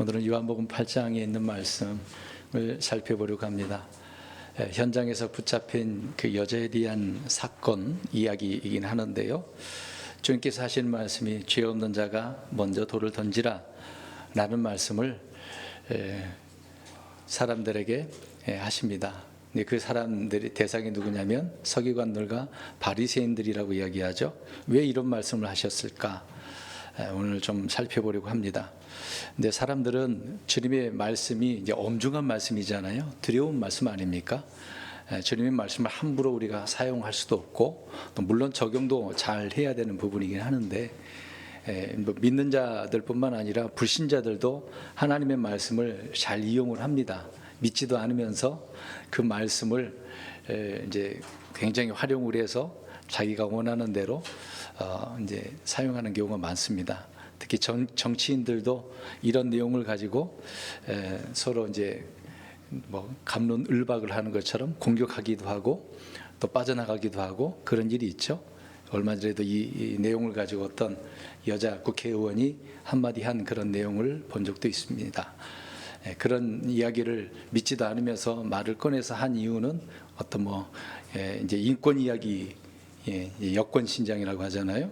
오늘은 요한복음 8장에 있는 말씀을 살펴보려고 합니다. 현장에서 붙잡힌 그 여자에 대한 사건 이야기이긴 하는데요, 주님께서 하신 말씀이 죄 없는 자가 먼저 돌을 던지라 라는 말씀을 사람들에게 하십니다. 그 사람들이 대상이 누구냐면 서기관들과 바리새인들이라고 이야기하죠. 왜 이런 말씀을 하셨을까? 오늘 좀 살펴보려고 합니다. 근데 사람들은 주님의 말씀이 이제 엄중한 말씀이잖아요. 두려운 말씀 아닙니까? 주님의 말씀을 함부로 우리가 사용할 수도 없고, 또 물론 적용도 잘 해야 되는 부분이긴 하는데, 믿는 자들뿐만 아니라 불신자들도 하나님의 말씀을 잘 이용을 합니다. 믿지도 않으면서 그 말씀을 이제 굉장히 활용을 해서 자기가 원하는 대로 이제 사용하는 경우가 많습니다. 특히 정치인들도 이런 내용을 가지고 서로 이제 뭐 갑론을박을 하는 것처럼 공격하기도 하고 또 빠져나가기도 하고 그런 일이 있죠. 얼마 전에도 이 내용을 가지고 어떤 여자 국회의원이 한마디 한 그런 내용을 본 적도 있습니다. 그런 이야기를 믿지도 않으면서 말을 꺼내서 한 이유는 어떤 이제 인권 이야기, 여권 신장이라고 하잖아요.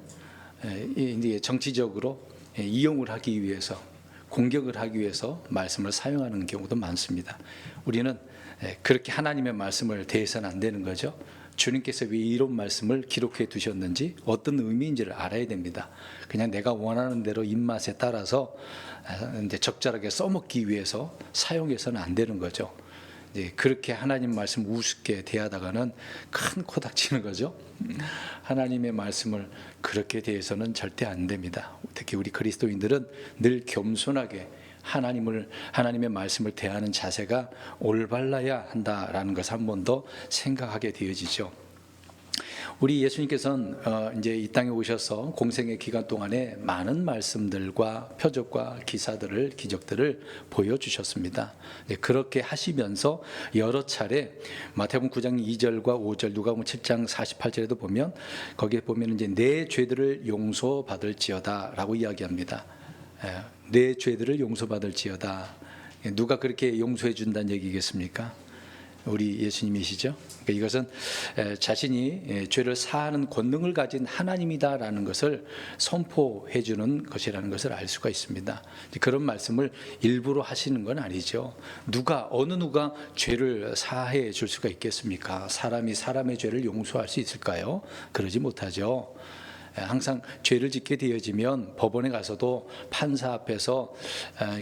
이제 정치적으로 이용을 하기 위해서, 공격을 하기 위해서 말씀을 사용하는 경우도 많습니다. 우리는 그렇게 하나님의 말씀을 대해서는 안 되는 거죠. 주님께서 왜 이런 말씀을 기록해 두셨는지, 어떤 의미인지를 알아야 됩니다. 그냥 내가 원하는 대로 입맛에 따라서 이제 적절하게 써먹기 위해서 사용해서는 안 되는 거죠. 이제 그렇게 하나님 말씀 우습게 대하다가는 큰 코닥치는 거죠. 하나님의 말씀을 그렇게 대해서는 절대 안 됩니다. 특히 우리 그리스도인들은 늘 겸손하게 하나님의 말씀을 대하는 자세가 올바라야 한다라는 것을 한 번 더 생각하게 되어지죠. 우리 예수님께서는 이제 이 땅에 오셔서 공생의 기간 동안에 많은 말씀들과 표적과 기적들을 보여주셨습니다. 그렇게 하시면서 여러 차례 마태복음 9장 2절과 5절, 누가복음 7장 48절에도 보면, 거기에 보면 이제 내 죄들을 용서받을지어다라고 이야기합니다. 내 죄들을 용서받을지어다. 누가 그렇게 용서해 준다는 얘기겠습니까? 우리 예수님이시죠. 그러니까 이것은 자신이 죄를 사하는 권능을 가진 하나님이다라는 것을 선포해 주는 것이라는 것을 알 수가 있습니다. 그런 말씀을 일부러 하시는 건 아니죠. 어느 누가 죄를 사해 줄 수가 있겠습니까? 사람이 사람의 죄를 용서할 수 있을까요? 그러지 못하죠. 항상 죄를 짓게 되어지면 법원에 가서도 판사 앞에서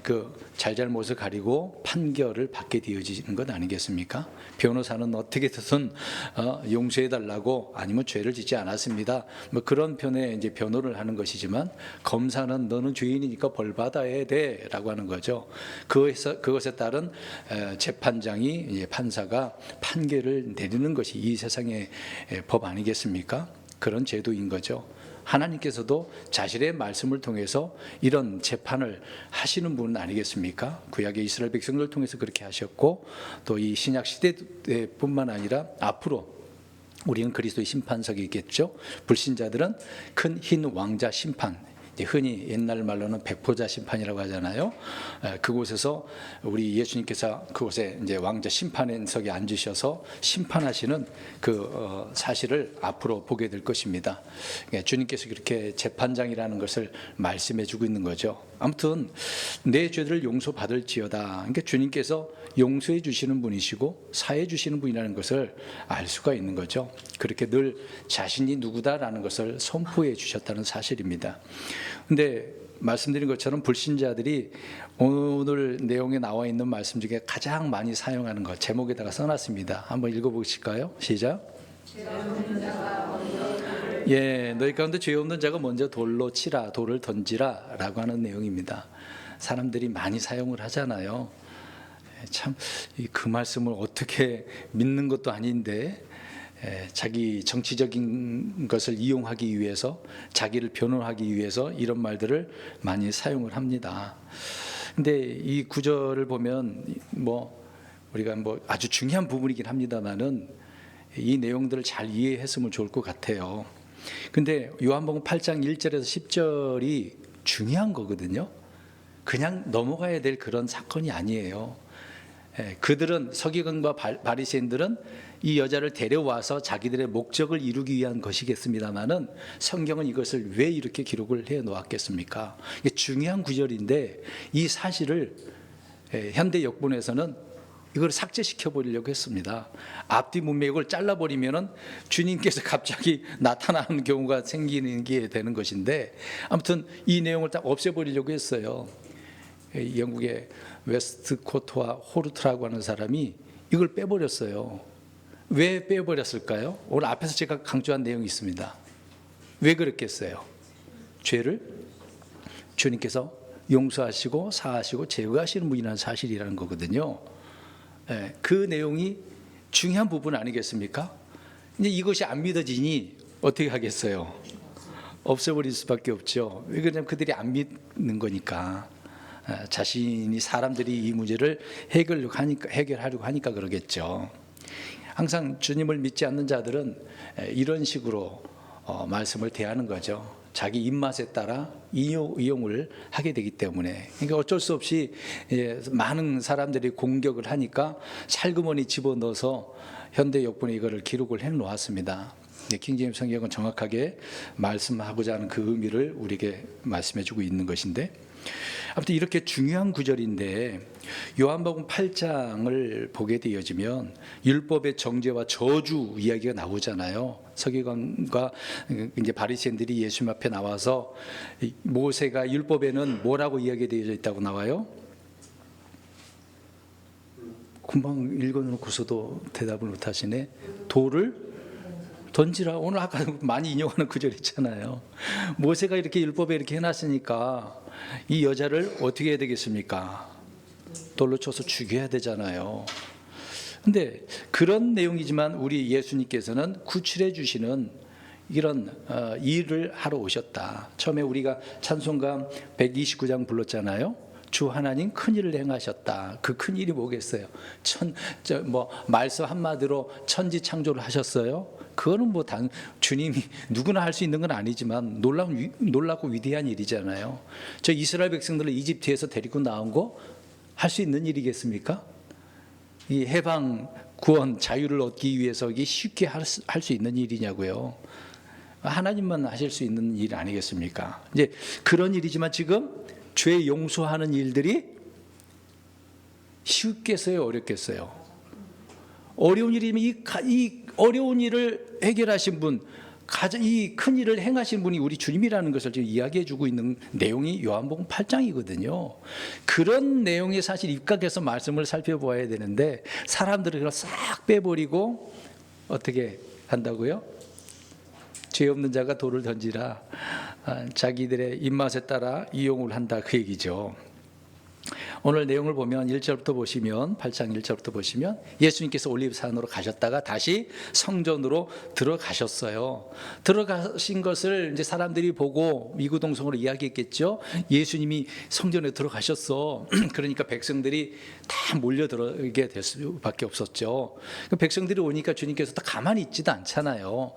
그 잘잘못을 가리고 판결을 받게 되어지는 것 아니겠습니까? 변호사는 어떻게든 용서해달라고, 아니면 죄를 짓지 않았습니다, 뭐 그런 편에 이제 변호를 하는 것이지만, 검사는 너는 죄인이니까 벌 받아야 돼라고 하는 거죠. 그것에 따른 재판장이, 판사가 판결을 내리는 것이 이 세상의 법 아니겠습니까? 그런 제도인 거죠. 하나님께서도 자신의 말씀을 통해서 이런 재판을 하시는 분은 아니겠습니까? 구약의 이스라엘 백성들을 통해서 그렇게 하셨고, 또 이 신약 시대뿐만 아니라 앞으로 우리는 그리스도의 심판석이 있겠죠. 불신자들은 큰 흰 왕자 심판, 흔히 옛날 말로는 백보자 심판이라고 하잖아요. 그곳에서 우리 예수님께서 그곳에 이제 왕자 심판석에 앉으셔서 심판하시는 그 사실을 앞으로 보게 될 것입니다. 주님께서 그렇게 재판장이라는 것을 말씀해 주고 있는 거죠. 아무튼 내 죄들을 용서받을지어다. 그러니까 주님께서 용서해 주시는 분이시고 사해 주시는 분이라는 것을 알 수가 있는 거죠. 그렇게 늘 자신이 누구다라는 것을 선포해 주셨다는 사실입니다. 근데 말씀드린 것처럼 불신자들이 오늘 내용에 나와 있는 말씀 중에 가장 많이 사용하는 것, 제목에다가 써놨습니다. 한번 읽어보실까요? 시작. 너희 가운데 죄 없는 자가 먼저 돌로 치라, 돌을 던지라 라고 하는 내용입니다. 사람들이 많이 사용을 하잖아요. 참 그 말씀을 어떻게 믿는 것도 아닌데 자기 정치적인 것을 이용하기 위해서, 자기를 변호하기 위해서 이런 말들을 많이 사용을 합니다. 근데 이 구절을 보면 우리가 아주 중요한 부분이긴 합니다만은 이 내용들을 잘 이해했으면 좋을 것 같아요. 근데 요한복음 8장 1절에서 10절이 중요한 거거든요. 그냥 넘어가야 될 그런 사건이 아니에요. 그들은 서기관과 바리새인들은 이 여자를 데려와서 자기들의 목적을 이루기 위한 것이겠습니다마는 성경은 이것을 왜 이렇게 기록을 해 놓았겠습니까? 이게 중요한 구절인데 이 사실을 현대 역본에서는 이걸 삭제시켜 버리려고 했습니다. 앞뒤 문맥을 잘라버리면은 주님께서 갑자기 나타나는 경우가 생기는 게 되는 것인데, 아무튼 이 내용을 딱 없애버리려고 했어요. 영국의 웨스트코트와 호르트라고 하는 사람이 이걸 빼버렸어요. 왜 빼버렸을까요? 오늘 앞에서 제가 강조한 내용이 있습니다. 왜 그랬겠어요? 죄를 주님께서 용서하시고 사하시고 제거하시는 분이라는 사실이라는 거거든요. 그 내용이 중요한 부분 아니겠습니까? 이제 이것이 안 믿어지니 어떻게 하겠어요? 없애버릴 수밖에 없죠. 왜 그러냐면 그들이 안 믿는 거니까. 자신이 사람들이 이 문제를 해결하려고 하니까 그러겠죠. 항상 주님을 믿지 않는 자들은 이런 식으로 말씀을 대하는 거죠. 자기 입맛에 따라 이용을 하게 되기 때문에. 그러니까 어쩔 수 없이 많은 사람들이 공격을 하니까 살그머니 집어넣어서 현대 역본에 이거를 기록을 해 놓았습니다. 킹제임스 성경은 정확하게 말씀하고자 하는 그 의미를 우리에게 말씀해 주고 있는 것인데, 아무튼 이렇게 중요한 구절인데 요한복음 8장을 보게 되어지면 율법의 정죄와 저주 이야기가 나오잖아요. 서기관과 이제 바리새인들이 예수님 앞에 나와서 모세가 율법에는 뭐라고 이야기되어 있다고 나와요? 금방 읽어놓고서도 대답을 못하시네. 돌을 던지라. 오늘 아까 많이 인용하는 구절 있잖아요. 모세가 이렇게 율법에 이렇게 해놨으니까 이 여자를 어떻게 해야 되겠습니까? 돌로 쳐서 죽여야 되잖아요. 근데 그런 내용이지만 우리 예수님께서는 구출해 주시는 이런 일을 하러 오셨다. 처음에 우리가 찬송가 129장 불렀잖아요. 주 하나님 큰 일을 행하셨다. 그 큰 일이 뭐겠어요? 말씀 한마디로 천지 창조를 하셨어요. 그거는 주님이 누구나 할 수 있는 건 아니지만 놀랍고 위대한 일이잖아요. 저 이스라엘 백성들을 이집트에서 데리고 나온 거 할 수 있는 일이겠습니까? 이 해방, 구원, 자유를 얻기 위해서 이게 쉽게 할 수 있는 일이냐고요. 하나님만 하실 수 있는 일 아니겠습니까? 이제 그런 일이지만 지금 죄 용서하는 일들이 쉽겠어요, 어렵겠어요? 어려운 일이면 이 어려운 일을 해결하신 분, 이 큰 일을 행하신 분이 우리 주님이라는 것을 지금 이야기해주고 있는 내용이 요한복음 8장이거든요. 그런 내용에 사실 입각해서 말씀을 살펴보아야 되는데 사람들은 그걸 싹 빼버리고 어떻게 한다고요? 죄 없는 자가 돌을 던지라. 자기들의 입맛에 따라 이용을 한다, 그 얘기죠. 오늘 내용을 보면 1절부터 보시면 8장 1절부터 보시면 예수님께서 올리브산으로 가셨다가 다시 성전으로 들어가셨어요. 들어가신 것을 이제 사람들이 보고 미구동성으로 이야기했겠죠. 예수님이 성전에 들어가셨어. 그러니까 백성들이 다 몰려들게 될 수밖에 없었죠. 백성들이 오니까 주님께서 다 가만히 있지도 않잖아요.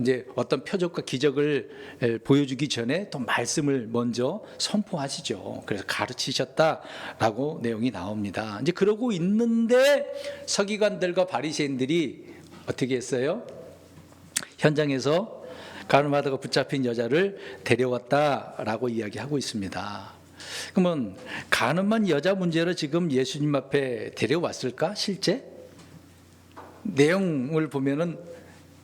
이제 어떤 표적과 기적을 보여주기 전에 또 말씀을 먼저 선포하시죠. 그래서 가르치셨다라고 내용이 나옵니다. 이제 그러고 있는데 서기관들과 바리새인들이 어떻게 했어요? 현장에서 가늠하다가 붙잡힌 여자를 데려왔다라고 이야기하고 있습니다. 그러면 가늠한 여자 문제로 지금 예수님 앞에 데려왔을까? 실제? 내용을 보면은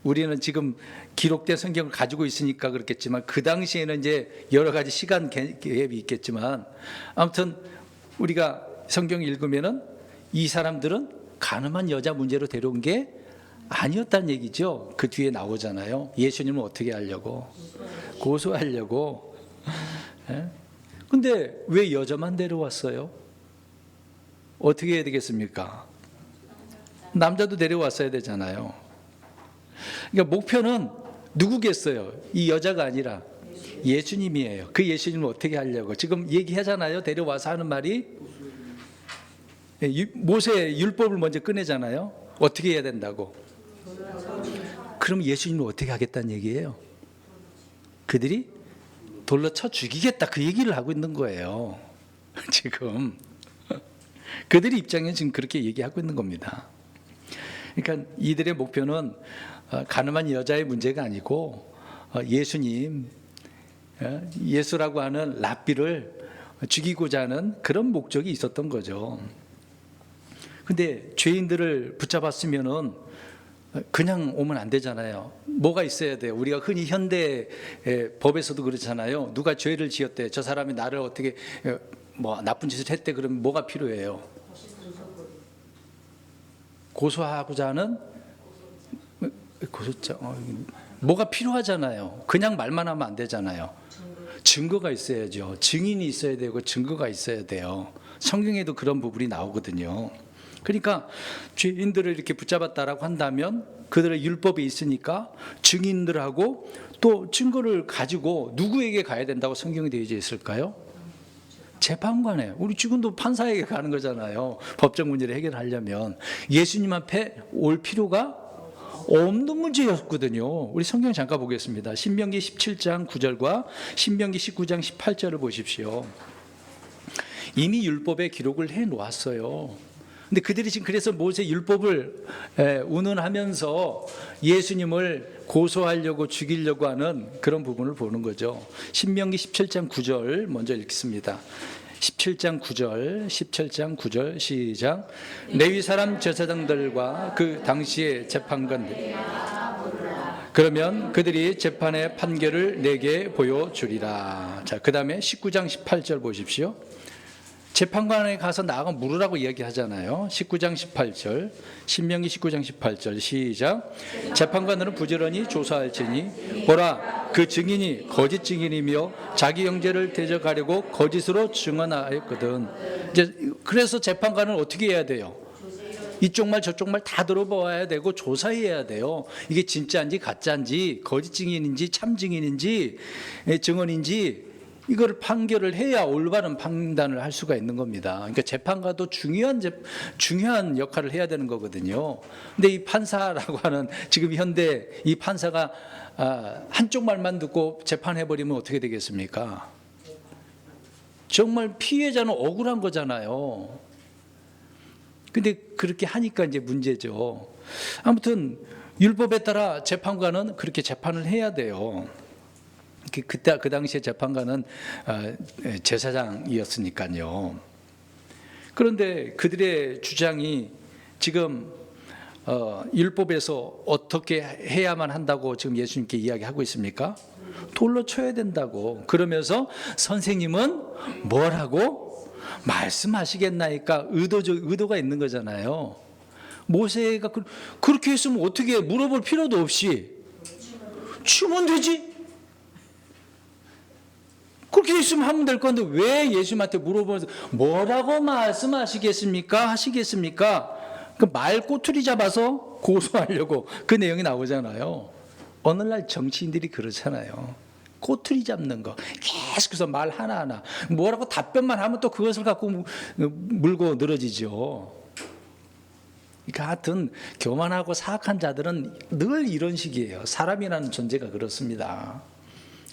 우리는 지금 기록된 성경을 가지고 있으니까 그렇겠지만 그 당시에는 이제 여러 가지 시간 갭이 있겠지만 아무튼 우리가 성경 읽으면은 이 사람들은 가늠한 여자 문제로 데려온 게 아니었다는 얘기죠. 그 뒤에 나오잖아요. 예수님은 어떻게 하려고? 고소하려고. 근데 왜 여자만 데려왔어요? 어떻게 해야 되겠습니까? 남자도 데려왔어야 되잖아요. 그러니까 목표는 누구겠어요? 이 여자가 아니라 예수님이에요. 그 예수님을 어떻게 하려고? 지금 얘기하잖아요. 데려와서 하는 말이 모세 율법을 먼저 꺼내잖아요. 어떻게 해야 된다고? 그럼 예수님을 어떻게 하겠다는 얘기예요? 그들이 돌로 쳐 죽이겠다, 그 얘기를 하고 있는 거예요. 지금 그들의 입장에 지금 그렇게 얘기하고 있는 겁니다. 그러니까 이들의 목표는 가늠한 여자의 문제가 아니고 예수님, 예수라고 하는 랍비를 죽이고자 하는 그런 목적이 있었던 거죠. 근데 죄인들을 붙잡았으면은 그냥 오면 안 되잖아요. 뭐가 있어야 돼요? 우리가 흔히 현대 법에서도 그렇잖아요. 누가 죄를 지었대, 저 사람이 나를 어떻게 뭐 나쁜 짓을 했대, 그러면 뭐가 필요해요? 고소하고자 하는 고소장, 뭐가 필요하잖아요. 그냥 말만 하면 안 되잖아요. 증거가 있어야죠. 증인이 있어야 되고 증거가 있어야 돼요. 성경에도 그런 부분이 나오거든요. 그러니까 죄인들을 이렇게 붙잡았다라고 한다면 그들의 율법이 있으니까 증인들하고 또 증거를 가지고 누구에게 가야 된다고 성경에 되어 있을까요? 재판관에. 우리 지금도 판사에게 가는 거잖아요. 법적 문제를 해결하려면 예수님 앞에 올 필요가 없는 문제였거든요. 우리 성경 잠깐 보겠습니다. 신명기 17장 9절과 신명기 19장 18절을 보십시오. 이미 율법에 기록을 해 놓았어요. 근데 그들이 지금 그래서 모세 율법을 운운하면서 예수님을 고소하려고 죽이려고 하는 그런 부분을 보는 거죠. 신명기 17장 9절 먼저 읽습니다. 17장 9절 시작. 레위 사람 제사장들과 그 당시의 재판관들, 그러면 그들이 재판의 판결을 내게 보여주리라. 자, 그 다음에 19장 18절 보십시오. 재판관에 가서 나가 물으라고 이야기하잖아요. 19장 18절, 신명기 19장 18절 시작. 재판관들은 부지런히 조사할지니 보라, 그 증인이 거짓 증인이며 자기 형제를 대적하려고 거짓으로 증언하였거든. 이제 그래서 재판관은 어떻게 해야 돼요? 이쪽 말 저쪽 말 다 들어봐야 되고 조사해야 돼요. 이게 진짜인지 가짜인지 거짓 증인인지 참 증인인지 증언인지 이걸 판결을 해야 올바른 판단을 할 수가 있는 겁니다. 그러니까 재판관도 중요한 역할을 해야 되는 거거든요. 근데 이 판사라고 하는 지금 현대 이 판사가 한쪽 말만 듣고 재판해버리면 어떻게 되겠습니까? 정말 피해자는 억울한 거잖아요. 근데 그렇게 하니까 이제 문제죠. 아무튼 율법에 따라 재판관은 그렇게 재판을 해야 돼요. 그때 그 당시에 재판관은 제사장이었으니까요. 그런데 그들의 주장이 지금 율법에서 어떻게 해야만 한다고 지금 예수님께 이야기하고 있습니까? 돌로 쳐야 된다고. 그러면서 선생님은 뭐라고 말씀하시겠나이까? 의도가 있는 거잖아요. 모세가 그렇게 했으면 어떻게 물어볼 필요도 없이 치면 되지? 그렇게 있으면 하면 될 건데 왜 예수님한테 물어보면서 뭐라고 말씀하시겠습니까? 하시겠습니까? 그 말 꼬투리 잡아서 고소하려고 그 내용이 나오잖아요. 오늘날 정치인들이 그렇잖아요. 꼬투리 잡는 거 계속해서 말 하나하나 뭐라고 답변만 하면 또 그것을 갖고 물고 늘어지죠. 그러니까 하여튼 교만하고 사악한 자들은 늘 이런 식이에요. 사람이라는 존재가 그렇습니다.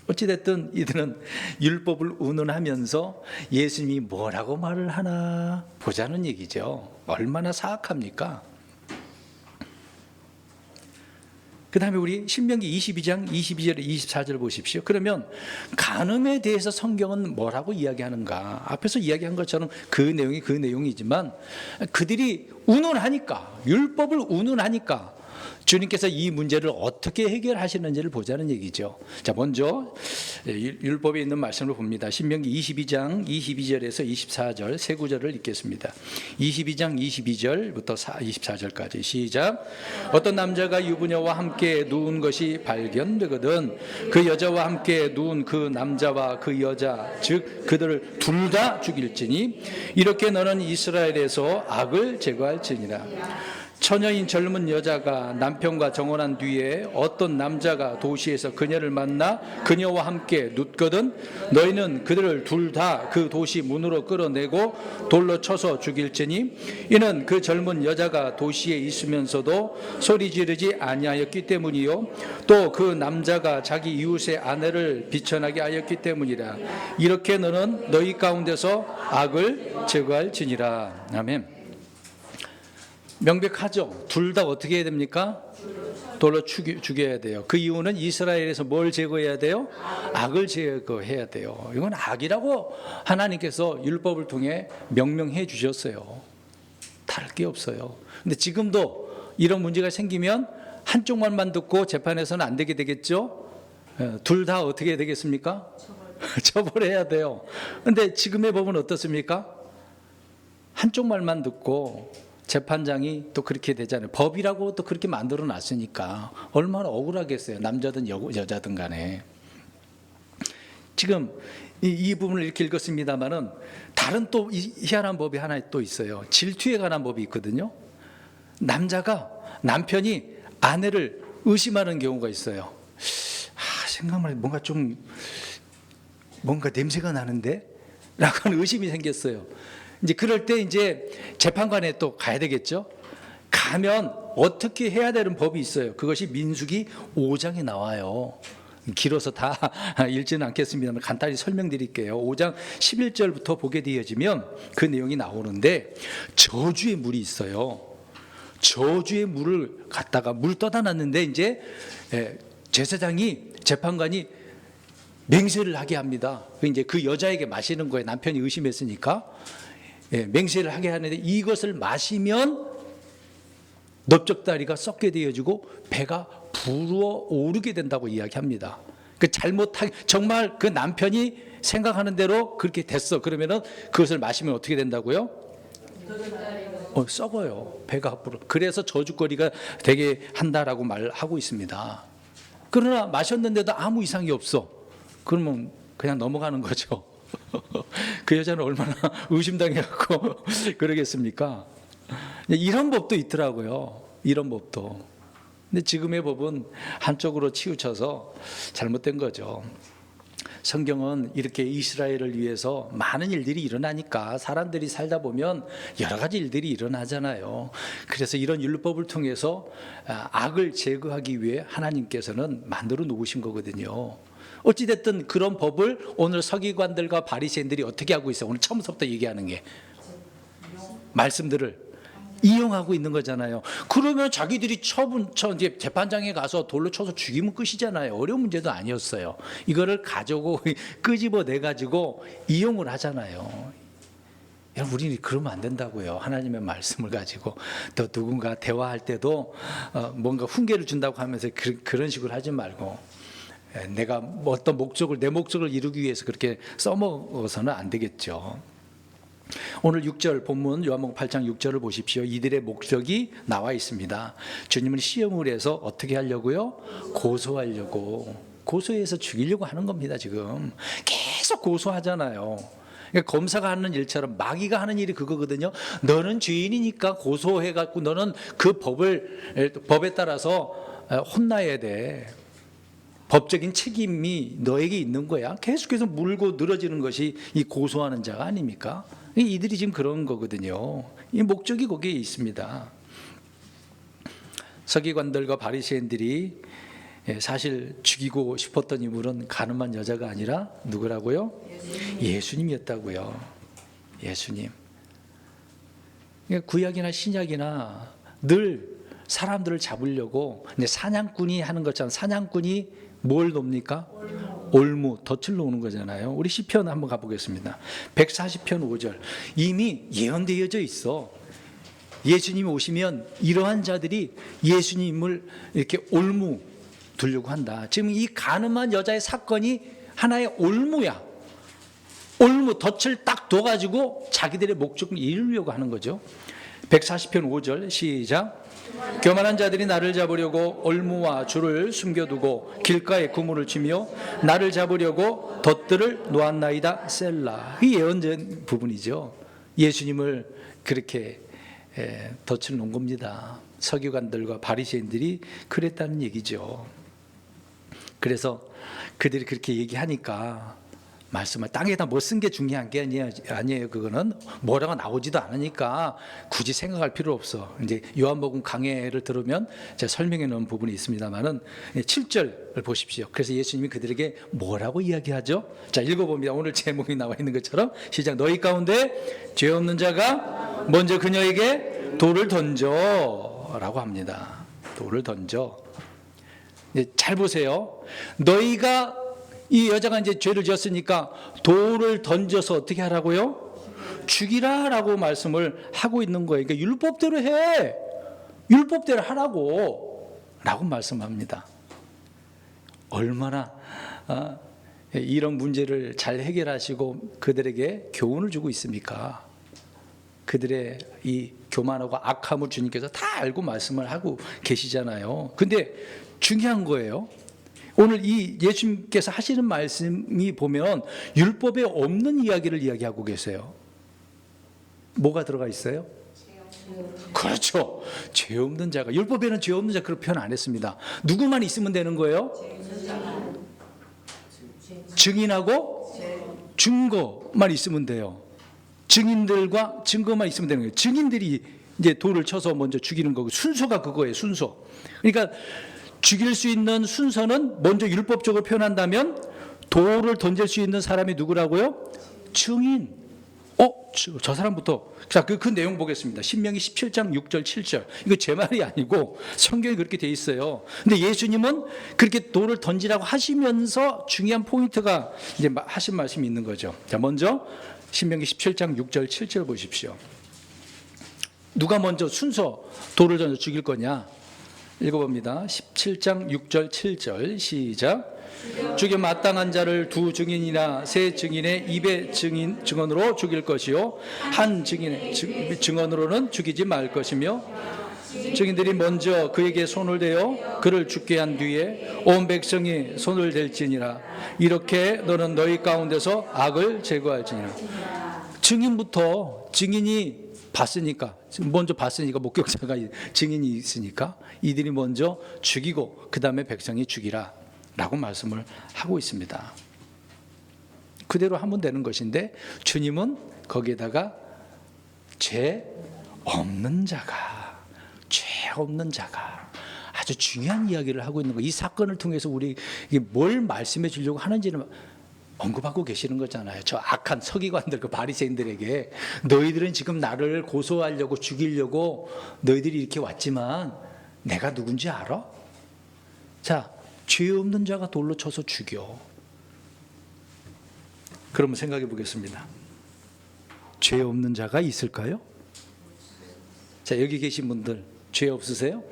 어찌됐든 이들은 율법을 운운하면서 예수님이 뭐라고 말을 하나 보자는 얘기죠. 얼마나 사악합니까? 그 다음에 우리 신명기 22장 22절 24절 보십시오. 그러면 간음에 대해서 성경은 뭐라고 이야기하는가? 앞에서 이야기한 것처럼 그 내용이 그 내용이지만 그들이 운운하니까, 율법을 운운하니까 주님께서 이 문제를 어떻게 해결하시는지를 보자는 얘기죠. 자, 먼저 율법에 있는 말씀을 봅니다. 신명기 22장 22절에서 24절 세 구절을 읽겠습니다. 22장 22절부터 24절까지 시작. 어떤 남자가 유부녀와 함께 누운 것이 발견되거든 그 여자와 함께 누운 그 남자와 그 여자 즉 그들을 둘 다 죽일지니 이렇게 너는 이스라엘에서 악을 제거할지니라. 처녀인 젊은 여자가 남편과 정혼한 뒤에 어떤 남자가 도시에서 그녀를 만나 그녀와 함께 눕거든 너희는 그들을 둘 다 그 도시 문으로 끌어내고 돌로 쳐서 죽일지니 이는 그 젊은 여자가 도시에 있으면서도 소리 지르지 아니하였기 때문이요 또 그 남자가 자기 이웃의 아내를 비천하게 하였기 때문이라. 이렇게 너는 너희 가운데서 악을 제거할지니라. 아멘. 명백하죠. 둘 다 어떻게 해야 됩니까? 돌로 죽여야 돼요. 그 이유는 이스라엘에서 뭘 제거해야 돼요? 악을 제거해야 돼요. 이건 악이라고 하나님께서 율법을 통해 명명해 주셨어요. 다를 게 없어요. 근데 지금도 이런 문제가 생기면 한쪽 말만 듣고 재판에서는 안 되게 되겠죠? 둘 다 어떻게 해야 되겠습니까? 처벌해야 돼요. 근데 지금의 법은 어떻습니까? 한쪽 말만 듣고 재판장이 또 그렇게 되잖아요. 법이라고 또 그렇게 만들어 놨으니까 얼마나 억울하겠어요. 남자든 여자든 간에. 지금 이 부분을 이렇게 읽었습니다만은 다른 또 희한한 법이 하나 또 있어요. 질투에 관한 법이 있거든요. 남편이 아내를 의심하는 경우가 있어요. 생각만 해도 뭔가 냄새가 나는데? 라고 하는 의심이 생겼어요. 이제 그럴 때 이제 재판관에 또 가야 되겠죠. 가면 어떻게 해야 되는 법이 있어요. 그것이 민수기 5장에 나와요. 길어서 다 읽지는 않겠습니다만 간단히 설명드릴게요. 5장 11절부터 보게 되어지면 그 내용이 나오는데 저주의 물이 있어요. 저주의 물을 갖다가 물 떠다 놨는데 이제 재판관이 맹세를 하게 합니다. 이제 그 여자에게 마시는 거예요. 남편이 의심했으니까. 맹세를 하게 하는데 이것을 마시면 넓적다리가 썩게 되어지고 배가 불어 오르게 된다고 이야기합니다. 정말 그 남편이 생각하는 대로 그렇게 됐어. 그러면은 그것을 마시면 어떻게 된다고요? 썩어요. 배가 불어. 그래서 저주거리가 되게 한다라고 말하고 있습니다. 그러나 마셨는데도 아무 이상이 없어. 그러면 그냥 넘어가는 거죠. 그 여자는 얼마나 의심당해갖고 그러겠습니까? 이런 법도 있더라고요. 이런 법도. 근데 지금의 법은 한쪽으로 치우쳐서 잘못된 거죠. 성경은 이렇게 이스라엘을 위해서 많은 일들이 일어나니까 사람들이 살다 보면 여러 가지 일들이 일어나잖아요. 그래서 이런 율법을 통해서 악을 제거하기 위해 하나님께서는 만들어 놓으신 거거든요. 어찌됐든 그런 법을 오늘 서기관들과 바리새인들이 어떻게 하고 있어요? 오늘 처음부터 얘기하는 게 말씀들을 이용하고 있는 거잖아요. 그러면 자기들이 이제 재판장에 가서 돌로 쳐서 죽이면 끝이잖아요. 어려운 문제도 아니었어요. 이거를 가지고 끄집어내 가지고 이용을 하잖아요. 여러분, 우리는 그러면 안 된다고요. 하나님의 말씀을 가지고 또 누군가 대화할 때도 뭔가 훈계를 준다고 하면서 그런 식으로 하지 말고 내가 어떤 내 목적을 이루기 위해서 그렇게 써먹어서는 안 되겠죠. 오늘 6절 본문 요한복음 8장 6절을 보십시오. 이들의 목적이 나와 있습니다. 주님을 시험을 해서 어떻게 하려고요? 고소하려고. 고소해서 죽이려고 하는 겁니다. 지금 계속 고소하잖아요. 그러니까 검사가 하는 일처럼 마귀가 하는 일이 그거거든요. 너는 죄인이니까 고소해갖고 너는 그 법에 따라서 혼나야 돼. 법적인 책임이 너에게 있는 거야. 계속해서 물고 늘어지는 것이 이 고소하는 자가 아닙니까? 이들이 지금 그런 거거든요. 이 목적이 거기에 있습니다. 서기관들과 바리새인들이 사실 죽이고 싶었던 인물은 가늠한 여자가 아니라 누구라고요? 예수님이었다고요. 예수님. 구약이나 신약이나 늘 사람들을 잡으려고 사냥꾼이 하는 것처럼 사냥꾼이 뭘 놉니까? 올무, 덫을 놓는 거잖아요. 우리 시편 한번 가보겠습니다. 140편 5절. 이미 예언되어져 있어. 예수님이 오시면 이러한 자들이 예수님을 이렇게 올무 두려고 한다. 지금 이 가늠한 여자의 사건이 하나의 올무야. 올무, 덫을 딱 둬가지고 자기들의 목적을 이루려고 하는 거죠. 140편 5절 시작. 교만한 자들이 나를 잡으려고 올무와 줄을 숨겨두고 길가에 그물을 치며 나를 잡으려고 덫들을 놓았나이다. 셀라. 이 예언된 부분이죠. 예수님을 그렇게 덫을 놓은 겁니다. 서기관들과 바리새인들이 그랬다는 얘기죠. 그래서 그들이 그렇게 얘기하니까 말씀을 땅에다 뭐 쓴 게 중요한 게 아니에요. 그거는 뭐라고 나오지도 않으니까 굳이 생각할 필요 없어. 이제 요한복음 강해를 들으면 제가 설명해 놓은 부분이 있습니다만은 7절을 보십시오. 그래서 예수님이 그들에게 뭐라고 이야기하죠? 자, 읽어봅니다. 오늘 제목이 나와 있는 것처럼 시작. 너희 가운데 죄 없는 자가 먼저 그녀에게 돌을 던져라고 합니다. 돌을 던져. 잘 보세요. 너희가 이 여자가 이제 죄를 지었으니까 돌을 던져서 어떻게 하라고요? 죽이라라고 말씀을 하고 있는 거예요. 그러니까 율법대로 해. 율법대로 하라고 라고 말씀합니다. 얼마나 이런 문제를 잘 해결하시고 그들에게 교훈을 주고 있습니까? 그들의 이 교만하고 악함을 주님께서 다 알고 말씀을 하고 계시잖아요. 근데 중요한 거예요. 오늘 이 예수님께서 하시는 말씀이 보면 율법에 없는 이야기를 이야기하고 계세요. 뭐가 들어가 있어요? 그렇죠. 죄 없는 자가. 율법에는 죄 없는 자 그런 표현 안 했습니다. 누구만 있으면 되는 거예요? 증인하고 증거만 있으면 돼요. 증인들과 증거만 있으면 되는 거예요. 증인들이 이제 돌을 쳐서 먼저 죽이는 거고 순서가 그거예요. 순서. 그러니까 죽일 수 있는 순서는 먼저 율법적으로 표현한다면 돌을 던질 수 있는 사람이 누구라고요? 증인. 저 사람부터. 자, 그 내용 보겠습니다. 신명기 17장 6절 7절. 이거 제 말이 아니고 성경에 그렇게 돼 있어요. 근데 예수님은 그렇게 돌을 던지라고 하시면서 중요한 포인트가 이제 하신 말씀이 있는 거죠. 자, 먼저 신명기 17장 6절 7절 보십시오. 누가 먼저 순서 돌을 던져 죽일 거냐? 읽어봅니다. 17장 6절 7절 시작. 죽여 마땅한 자를 두 증인이나 세 증인의 입의 증언으로 죽일 것이요 한 증인의 증언으로는 죽이지 말 것이며 증인들이 먼저 그에게 손을 대어 그를 죽게 한 뒤에 온 백성이 손을 댈지니라. 이렇게 너는 너희 가운데서 악을 제거할지니라. 증인부터 증인이 먼저 봤으니까 목격자가 증인이 있으니까 이들이 먼저 죽이고 그 다음에 백성이 죽이라 라고 말씀을 하고 있습니다. 그대로 하면 되는 것인데 주님은 거기에다가 죄 없는 자가 아주 중요한 이야기를 하고 있는 거예요. 이 사건을 통해서 우리 뭘 말씀해 주려고 하는지를 언급하고 계시는 거잖아요. 저 악한 서기관들, 그 바리새인들에게 너희들은 지금 나를 고소하려고 죽이려고 너희들이 이렇게 왔지만 내가 누군지 알아? 자, 죄 없는 자가 돌로 쳐서 죽여. 그러면 생각해 보겠습니다. 죄 없는 자가 있을까요? 자, 여기 계신 분들 죄 없으세요?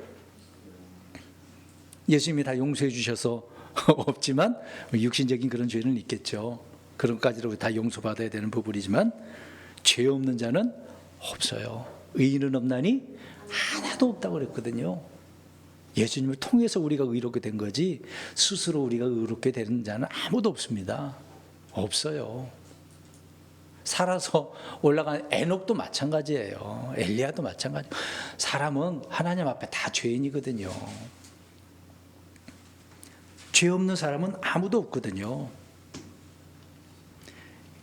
예수님이 다 용서해 주셔서 없지만 육신적인 그런 죄는 있겠죠. 그런 것까지로 다 용서받아야 되는 부분이지만 죄 없는 자는 없어요. 의인은 없나니 하나도 없다고 그랬거든요. 예수님을 통해서 우리가 의롭게 된 거지 스스로 우리가 의롭게 되는 자는 아무도 없습니다. 없어요. 살아서 올라간 에녹도 마찬가지예요. 엘리야도 마찬가지. 사람은 하나님 앞에 다 죄인이거든요. 죄 없는 사람은 아무도 없거든요.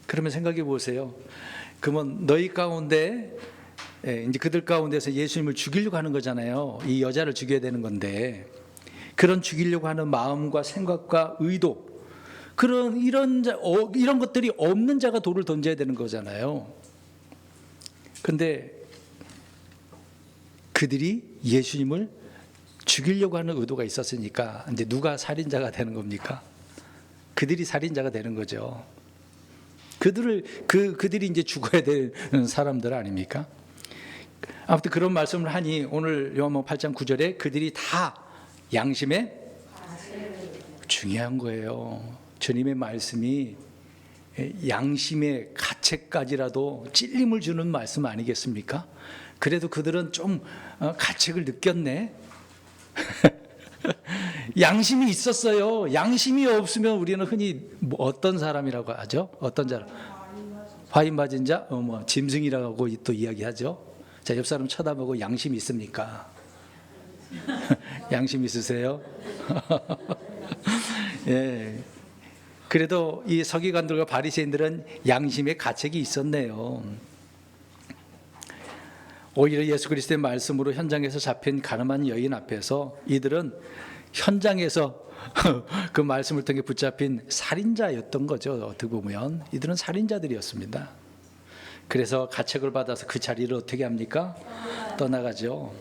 그러면 생각해 보세요. 그러면 너희 가운데 이제 그들 가운데서 예수님을 죽이려고 하는 거잖아요. 이 여자를 죽여야 되는 건데 그런 죽이려고 하는 마음과 생각과 의도 이런 것들이 없는 자가 돌을 던져야 되는 거잖아요. 그런데 그들이 예수님을 죽이려고 하는 의도가 있었으니까 이제 누가 살인자가 되는 겁니까? 그들이 살인자가 되는 거죠. 그들이 이제 죽어야 되는 사람들 아닙니까? 아무튼 그런 말씀을 하니 오늘 요한복음 8장 9절에 그들이 다 양심에 중요한 거예요. 주님의 말씀이 양심의 가책까지라도 찔림을 주는 말씀 아니겠습니까? 그래도 그들은 좀 가책을 느꼈네. 양심이 있었어요. 양심이 없으면 우리는 흔히 어떤 사람이라고 하죠? 어떤 사람? 화인 맞은 자, 짐승이라고 또 이야기하죠. 자, 옆 사람 쳐다보고 양심 있습니까? 양심 있으세요? 예. 그래도 이 서기관들과 바리새인들은 양심의 가책이 있었네요. 오히려 예수 그리스도의 말씀으로 현장에서 잡힌 가늠한 여인 앞에서 이들은 현장에서 그 말씀을 통해 붙잡힌 살인자였던 거죠. 어떻게 보면 이들은 살인자들이었습니다. 그래서 가책을 받아서 그 자리를 어떻게 합니까? 떠나가죠.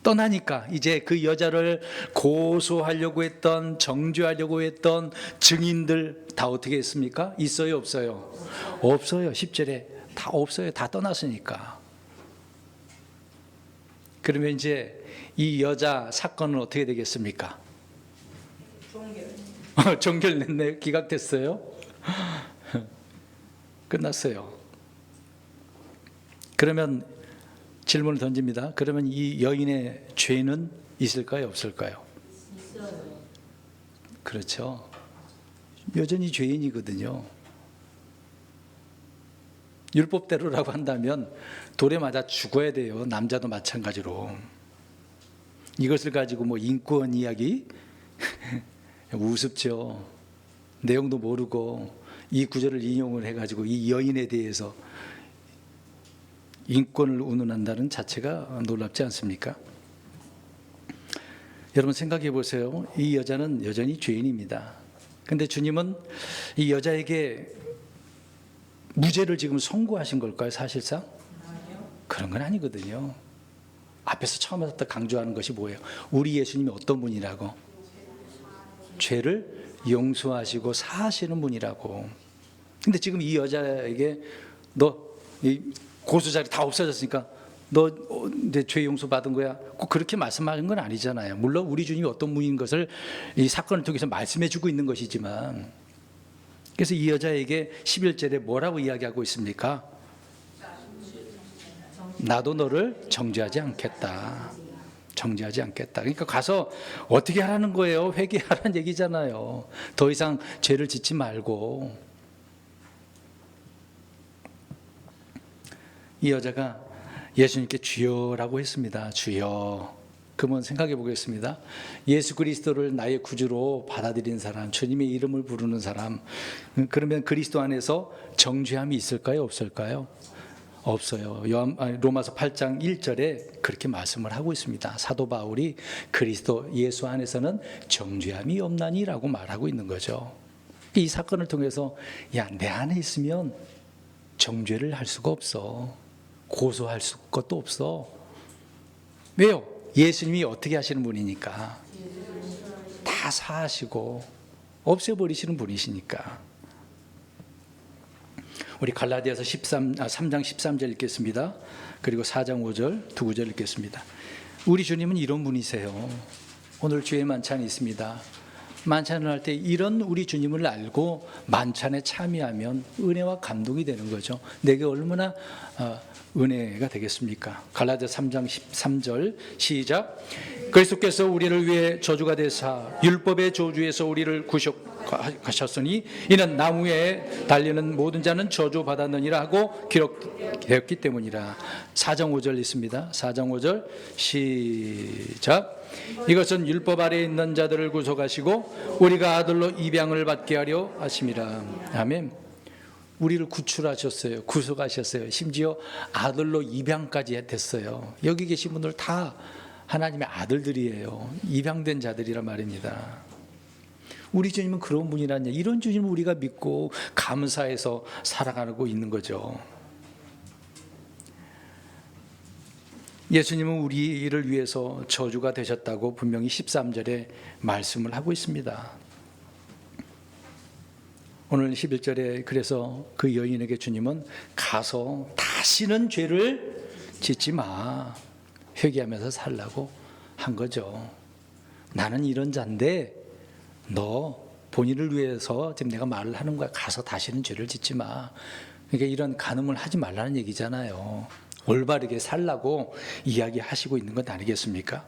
떠나니까 이제 그 여자를 고소하려고 했던, 정죄하려고 했던 증인들 다 어떻게 했습니까? 있어요, 없어요? 없어요. 10절에 다 없어요. 다 떠났으니까. 그러면 이제 이 여자 사건은 어떻게 되겠습니까? 종결됐네요. 기각됐어요. 끝났어요. 그러면 질문을 던집니다. 그러면 이 여인의 죄는 있을까요? 없을까요? 있어요. 그렇죠. 여전히 죄인이거든요. 율법대로라고 한다면 돌에 맞아 죽어야 돼요. 남자도 마찬가지로. 이것을 가지고 뭐 인권 이야기? 우습죠. 내용도 모르고 이 구절을 인용을 해가지고 이 여인에 대해서 인권을 운운한다는 자체가 놀랍지 않습니까? 여러분 생각해 보세요. 이 여자는 여전히 죄인입니다. 그런데 주님은 이 여자에게 무죄를 지금 선고하신 걸까요? 사실상? 그런 건 아니거든요. 앞에서 처음부터 강조하는 것이 뭐예요? 우리 예수님이 어떤 분이라고? 죄를 용서하시고 사하시는 분이라고. 근데 지금 이 여자에게 너 이 고소자리 다 없어졌으니까 너 내 죄 용서 받은 거야. 꼭 그렇게 말씀하는 건 아니잖아요. 물론 우리 주님이 어떤 분인 것을 이 사건을 통해서 말씀해 주고 있는 것이지만, 그래서 이 여자에게 11절에 뭐라고 이야기하고 있습니까? 나도 너를 정죄하지 않겠다. 정죄하지 않겠다. 그러니까 가서 어떻게 하라는 거예요? 회개하라는 얘기잖아요. 더 이상 죄를 짓지 말고. 이 여자가 예수님께 주여라고 했습니다. 주여. 그러면 생각해 보겠습니다. 예수 그리스도를 나의 구주로 받아들인 사람, 주님의 이름을 부르는 사람, 그러면 그리스도 안에서 정죄함이 있을까요? 없을까요? 없어요. 로마서 8장 1절에 그렇게 말씀을 하고 있습니다. 사도 바울이 그리스도 예수 안에서는 정죄함이 없나니라고 말하고 있는 거죠. 이 사건을 통해서 야, 내 안에 있으면 정죄를 할 수가 없어. 고소할 것도 없어. 왜요? 예수님이 어떻게 하시는 분이니까. 다 사하시고 없애버리시는 분이시니까. 우리 갈라디아서 3장 13절 읽겠습니다. 그리고 4장 5절, 두 구절 읽겠습니다. 우리 주님은 이런 분이세요. 오늘 주의 만찬이 있습니다. 만찬을 할 때 이런 우리 주님을 알고 만찬에 참여하면 은혜와 감동이 되는 거죠. 내게 얼마나 은혜가 되겠습니까? 갈라디아서 3장 13절 시작. 그리스도께서 우리를 위해 저주가 되사 율법의 저주에서 우리를 구속하셨으니 이는 나무에 달리는 모든 자는 저주받았느니라 하고 기록되었기 때문이라. 4장 5절 있습니다. 4장 5절 시작. 이것은 율법 아래에 있는 자들을 구속하시고 우리가 아들로 입양을 받게 하려 하심이라. 아멘. 우리를 구출하셨어요. 구속하셨어요. 심지어 아들로 입양까지 됐어요. 여기 계신 분들 다 하나님의 아들들이에요. 입양된 자들이란 말입니다. 우리 주님은 그런 분이라냐. 이런 주님을 우리가 믿고 감사해서 살아가고 있는 거죠. 예수님은 우리를 위해서 저주가 되셨다고 분명히 13절에 말씀을 하고 있습니다. 오늘 11절에 그래서 그 여인에게 주님은 가서 다시는 죄를 짓지 마. 회개하면서 살라고 한 거죠. 나는 이런 자인데 너 본인을 위해서 지금 내가 말을 하는 거야. 가서 다시는 죄를 짓지 마. 그러니까 이런 간음을 하지 말라는 얘기잖아요. 올바르게 살라고 이야기하시고 있는 것 아니겠습니까?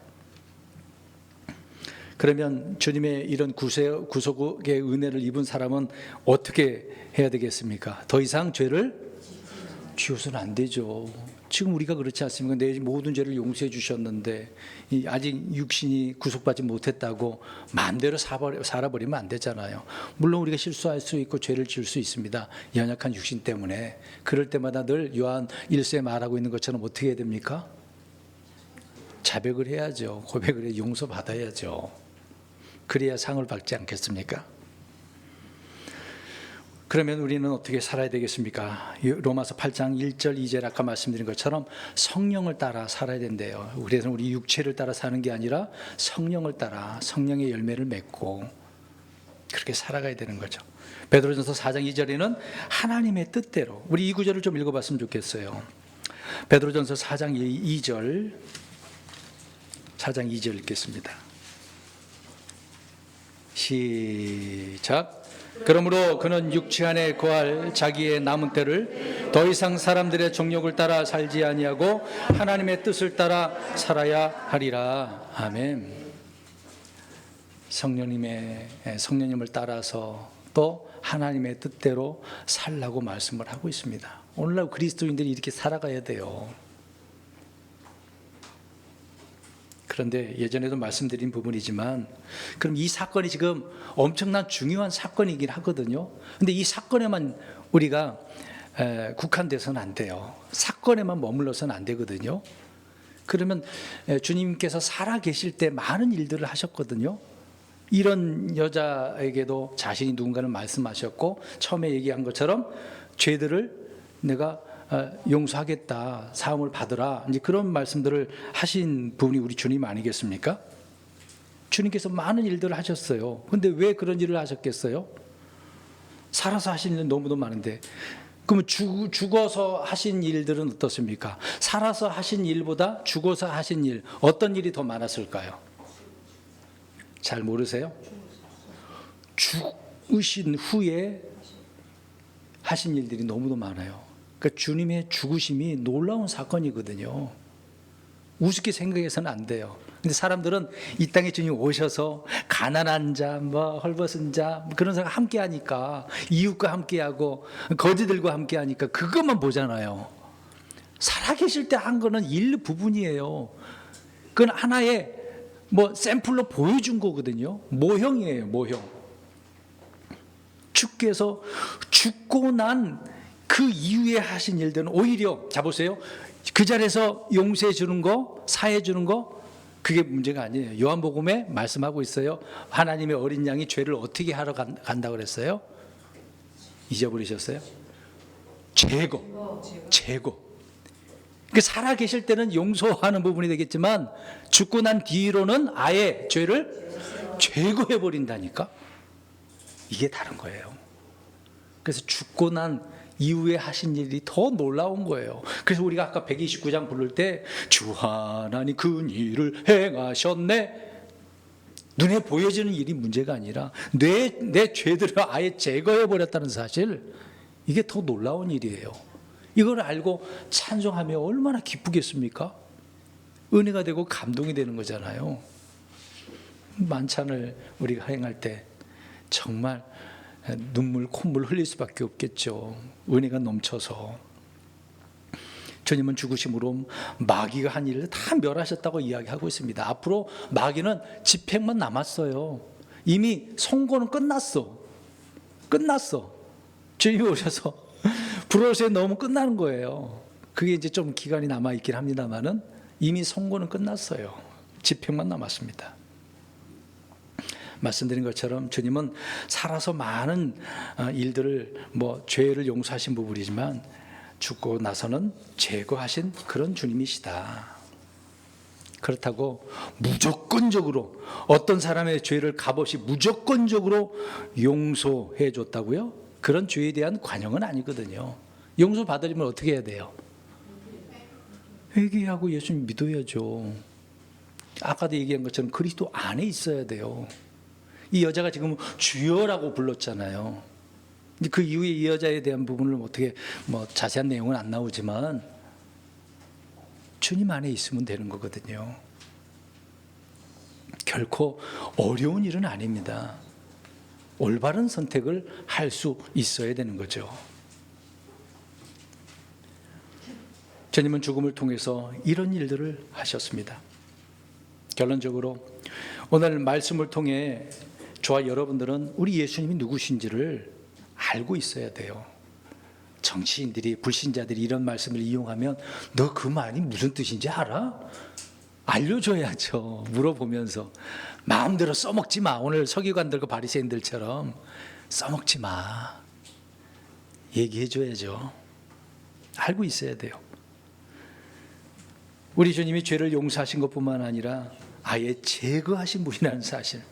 그러면 주님의 이런 구속의 은혜를 입은 사람은 어떻게 해야 되겠습니까? 더 이상 죄를 지워서는 안 되죠. 지금 우리가 그렇지 않습니까? 내 모든 죄를 용서해 주셨는데 아직 육신이 구속받지 못했다고 마음대로 살아버리면 안 되잖아요. 물론 우리가 실수할 수 있고 죄를 지을 수 있습니다. 연약한 육신 때문에. 그럴 때마다 늘 요한 1서에 말하고 있는 것처럼 어떻게 해야 됩니까? 자백을 해야죠. 고백을 해 용서받아야죠. 그래야 상을 받지 않겠습니까? 그러면 우리는 어떻게 살아야 되겠습니까? 로마서 8장 1절 2절 아까 말씀드린 것처럼 성령을 따라 살아야 된대요. 그래서 우리 육체를 따라 사는 게 아니라 성령을 따라 성령의 열매를 맺고 그렇게 살아가야 되는 거죠. 베드로전서 4장 2절에는 하나님의 뜻대로, 우리 이 구절을 좀 읽어봤으면 좋겠어요. 베드로전서 4장 2절 4장 2절 읽겠습니다. 시작. 그러므로 그는 육체 안에 거할 자기의 남은 때를 더 이상 사람들의 정욕을 따라 살지 아니하고 하나님의 뜻을 따라 살아야 하리라. 아멘. 성령님을 따라서 또 하나님의 뜻대로 살라고 말씀을 하고 있습니다. 오늘날 그리스도인들이 이렇게 살아가야 돼요. 그런데 예전에도 말씀드린 부분이지만 그럼 이 사건이 지금 엄청난 중요한 사건이긴 하거든요. 근데 이 사건에만 우리가 국한돼서는 안 돼요. 사건에만 머물러서는 안 되거든요. 그러면 주님께서 살아 계실 때 많은 일들을 하셨거든요. 이런 여자에게도 자신이 누군가를 말씀하셨고 처음에 얘기한 것처럼 죄들을 내가 용서하겠다, 사함을 받으라, 이제 그런 말씀들을 하신 분이 우리 주님 아니겠습니까? 주님께서 많은 일들을 하셨어요. 근데 왜 그런 일을 하셨겠어요? 살아서 하신 일은 너무도 많은데, 그러면 죽어서 하신 일들은 어떻습니까? 살아서 하신 일보다 죽어서 하신 일, 어떤 일이 더 많았을까요? 잘 모르세요? 죽으신 후에 하신 일들이 너무도 많아요. 그러니까 주님의 죽으심이 놀라운 사건이거든요. 우습게 생각해서는 안 돼요. 근데 사람들은 이 땅에 주님 오셔서 가난한 자, 헐벗은 자, 그런 사람 함께 하니까, 이웃과 함께 하고 거지들과 함께 하니까 그것만 보잖아요. 살아계실 때 한 거는 일부분이에요. 그건 하나의 샘플로 보여준 거거든요. 모형이에요, 모형. 주께서 죽고 난 그 이후에 하신 일들은 오히려, 자 보세요, 그 자리에서 용서해 주는 거, 사해 주는 거, 그게 문제가 아니에요. 요한복음에 말씀하고 있어요. 하나님의 어린 양이 죄를 어떻게 하러 간다고 그랬어요? 잊어버리셨어요? 제거. 그러니까 살아 계실 때는 용서하는 부분이 되겠지만 죽고 난 뒤로는 아예 죄를 제거해 버린다니까. 이게 다른 거예요. 그래서 죽고 난 이후에 하신 일이 더 놀라운 거예요. 그래서 우리가 아까 129장 부를 때 주 하나님 큰 일을 행하셨네, 눈에 보여지는 일이 문제가 아니라 내 죄들을 아예 제거해 버렸다는 사실, 이게 더 놀라운 일이에요. 이걸 알고 찬송하면 얼마나 기쁘겠습니까? 은혜가 되고 감동이 되는 거잖아요. 만찬을 우리가 행할 때 정말 눈물, 콧물 흘릴 수밖에 없겠죠. 은혜가 넘쳐서. 주님은 죽으심으로 마귀가 한 일을 다 멸하셨다고 이야기하고 있습니다. 앞으로 마귀는 집행만 남았어요. 이미 선고는 끝났어. 주님이 오셔서 불어서에 넣으면 끝나는 거예요. 그게 이제 좀 기간이 남아있긴 합니다만은 이미 선고는 끝났어요. 집행만 남았습니다. 말씀드린 것처럼 주님은 살아서 많은 일들을, 죄를 용서하신 부분이지만 죽고 나서는 제거하신 그런 주님이시다. 그렇다고 무조건적으로 어떤 사람의 죄를 값없이 무조건적으로 용서해 줬다고요? 그런 죄에 대한 관용은 아니거든요. 용서 받으려면 어떻게 해야 돼요? 회개하고 예수님 믿어야죠. 아까도 얘기한 것처럼 그리스도 안에 있어야 돼요. 이 여자가 지금 주여라고 불렀잖아요. 그 이후에 이 여자에 대한 부분을 어떻게 자세한 내용은 안 나오지만 주님 안에 있으면 되는 거거든요. 결코 어려운 일은 아닙니다. 올바른 선택을 할 수 있어야 되는 거죠. 주님은 죽음을 통해서 이런 일들을 하셨습니다. 결론적으로 오늘 말씀을 통해 저와 여러분들은 우리 예수님이 누구신지를 알고 있어야 돼요. 정치인들이, 불신자들이 이런 말씀을 이용하면 너 그 말이 무슨 뜻인지 알아? 알려줘야죠. 물어보면서. 마음대로 써먹지 마. 오늘 서기관들과 바리새인들처럼 써먹지 마. 얘기해줘야죠. 알고 있어야 돼요. 우리 주님이 죄를 용서하신 것뿐만 아니라 아예 제거하신 분이라는 사실.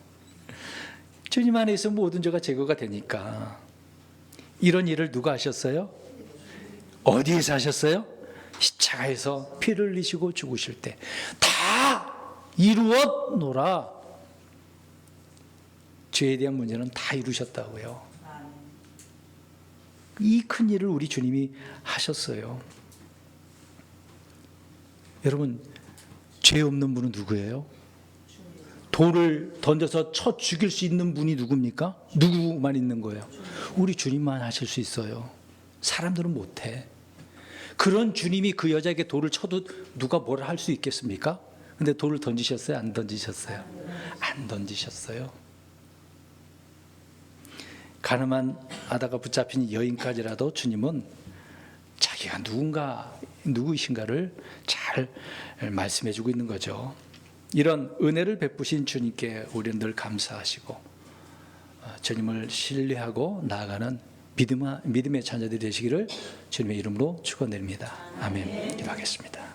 주님 안에서 모든 죄가 제거가 되니까. 이런 일을 누가 하셨어요? 어디에서 하셨어요? 십자가에서 피를 흘리시고 죽으실 때 다 이루었노라. 죄에 대한 문제는 다 이루셨다고요. 이 큰 일을 우리 주님이 하셨어요. 여러분, 죄 없는 분은 누구예요? 돌을 던져서 쳐 죽일 수 있는 분이 누굽니까? 누구만 있는 거예요? 우리 주님만 하실 수 있어요. 사람들은 못해. 그런 주님이 그 여자에게 돌을 쳐도 누가 뭐라 할 수 있겠습니까? 근데 돌을 던지셨어요? 안 던지셨어요? 안 던지셨어요. 가늠한 하다가 붙잡힌 여인까지라도 주님은 자기가 누구이신가를 잘 말씀해 주고 있는 거죠. 이런 은혜를 베푸신 주님께 우리는 늘 감사하시고 주님을 신뢰하고 나아가는 믿음의 자녀들이 되시기를 주님의 이름으로 축원드립니다. 아멘. 기도하겠습니다.